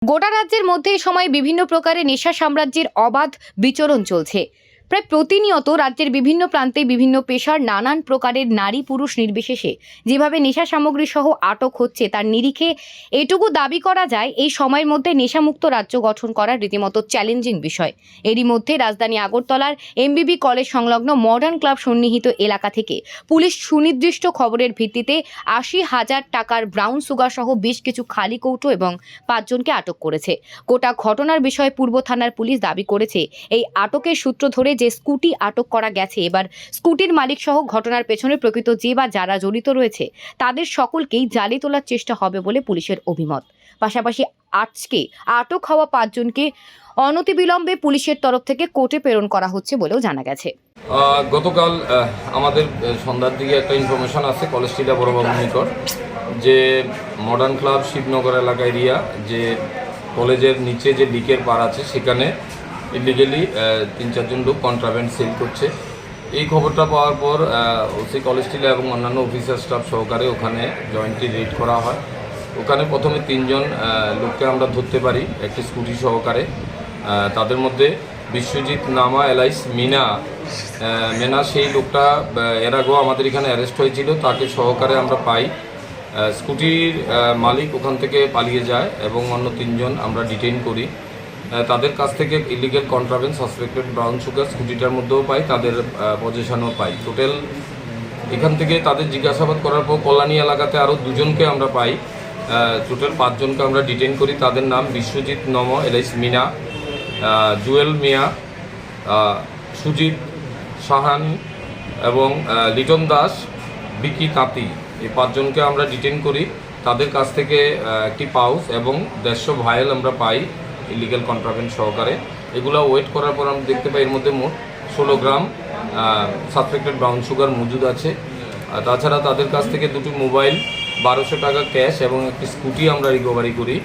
গোটা রাজ্যের মধ্যে এই সময় বিভিন্ন প্রকারের নেশা সাম্রাজ্যের অবাধ বিচরণ চলছে। প্রায় প্রতিনিয়ত রাজ্যের বিভিন্ন প্রান্তে বিভিন্ন পেশার নানান প্রকারের নারী পুরুষ নির্বিশেষে যেভাবে নেশা সামগ্রী সহ আটক হচ্ছে তার নিরিখে এটুকু দাবি করা যায় এই সময়ের মধ্যে নেশামুক্ত রাজ্য গঠন করার রীতিমতো চ্যালেঞ্জিং বিষয়। এরই মধ্যে রাজধানী আগরতলার এমবিবি কলেজ সংলগ্ন মডার্ন ক্লাব সন্নিহিত এলাকা থেকে পুলিশ সুনির্দিষ্ট খবরের ভিত্তিতে ৮০,০০০ টাকার ব্রাউন সুগার সহ বেশ কিছু খালি কৌটো এবং ৫ জনকে আটক করেছে। গোটা ঘটনার বিষয়ে পূর্ব থানার পুলিশ দাবি করেছে, এই আটকের সূত্র ধরে যে স্কুটি আটক করা গেছে, এবার স্কুটির মালিক সহ ঘটনার পেছনে প্রকৃত যে বা যারা জড়িত রয়েছে তাদের সকলকেই জালে তোলার চেষ্টা হবে বলে পুলিশের অভিমত। পাশাপাশি আজকে আটক হওয়া ৫ জনকে অনতিবিলম্বে পুলিশের তরফ থেকে কোর্টে প্রেরণ করা হচ্ছে বলেও জানা গেছে। গতকাল আমাদের সন্ধ্যার দিকে একটা ইনফরমেশন আছে কলেজ স্ট্রিটে বড়বাবুর নিকট যে মডার্ন ক্লাব শিবনগর এলাকা এরিয়া যে কলেজের নিচে যে লিকের পার আছে সেখানে ইলিগেলি ৩-৪ জন লোক কন্ট্রাব্যান্ড সেল করছে। এই খবরটা পাওয়ার পর ওসি কলেজ স্ট্রিট এবং অন্যান্য অফিসার স্টাফ সহকারে ওখানে জয়েন্টলি রেড করা হয়। ওখানে প্রথমে ৩ জন লোককে আমরা ধরতে পারি একটি স্কুটি সহকারে। তাদের মধ্যে বিশ্বজিৎ নামা এলাইস মেনা সেই লোকটা এর আগেও আমাদের এখানে অ্যারেস্ট হয়েছিল, তাকে সহকারে আমরা পাই। স্কুটির মালিক ওখান থেকে পালিয়ে যায় এবং অন্য ৩ জন আমরা ডিটেইন করি। তাদের কাছ থেকে illegal contraband suspected brown sugar স্কুটিটার মধ্যেও পাই, তাদের পজিশনও পাই। টোটাল এখান থেকে তাদের জিজ্ঞাসাবাদ করার পর কল্যাণী এলাকাতে আরও 2 জনকে আমরা পাই। টোটাল 5 জনকে আমরা ডিটেইন করি। তাদের নাম বিশ্বজিৎ নম এলাইস মিনা, জুয়েল মিয়া, সুজিত সাহান এবং লিটন দাস, বিকি তাঁতি। এই 5 জনকে আমরা ডিটেইন করি। তাদের কাছ থেকে একটি পাউচ এবং 150 ভায়েল আমরা পাই ইলিগাল কন্ট্রাব্যান্ড সহকারে। এগুলো ওয়েট করার পর আমরা দেখতে পাই এর মধ্যে মোট 16 গ্রাম সাসপেক্টেড ব্রাউন সুগার মজুদ আছে। তাছাড়া তাদের কাছ থেকে 2টি মোবাইল, 1200 টাকা ক্যাশ এবং একটি স্কুটি আমরা রিকভারি করি।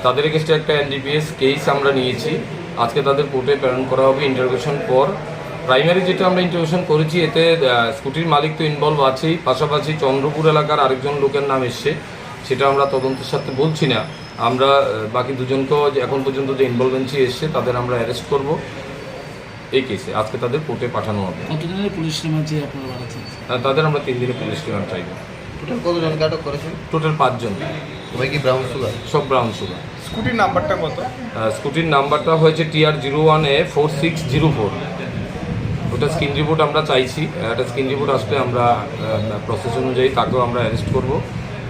তাদের এগেস্টে একটা এনডিপিএস কেস আমরা নিয়েছি। আজকে তাদের কোর্টে প্রেরণ করা হবে ইন্টারোগেশন পর। প্রাইমারি যেটা আমরা ইন্টারোগেশন করেছি এতে স্কুটির মালিক তো ইনভলভ আছেই, পাশাপাশি চন্দ্রপুর এলাকার আরেকজন লোকের নাম এসছে, সেটা আমরা তদন্তের সাথে বলছি না। আমরা বাকি 2 জনকেও এখন পর্যন্ত যে ইনভলভেন্সি এসছে তাদের আমরা অ্যারেস্ট করব এই কেসে। আজকে তাদের কোর্টে পাঠানো হবে। কতদিনের পুলিশ রিমান্ড চেয়ে আপনারা বাড়াচ্ছেন? তাদের আমরা 3 দিনের পুলিশ রিমান্ড চাইব। টোটাল কতজনকে আটক করেছেন? টোটাল 5 জন। সবাই কি ব্রাউন সুগার? সব ব্রাউন সুগার। স্কুটির নাম্বারটা কত? স্কুটির নাম্বারটা হয়েছে TR01A4604। ওটা স্ক্রিন রিপোর্ট আমরা চাইছি। একটা স্ক্রিন রিপোর্ট আসলে আমরা প্রসেস অনুযায়ী তাকেও আমরা অ্যারেস্ট করব।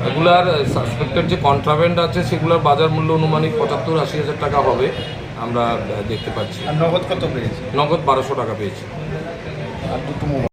এগুলার সাসপেক্টেড যে কন্ট্রাব্যান্ড আছে সেগুলোর বাজার মূল্য অনুমানিক 75-80 হাজার টাকা হবে আমরা দেখতে পাচ্ছি। আর নগদ কত পেয়েছে? নগদ 1200 টাকা পেয়েছি। আর 2টো মোবাইল।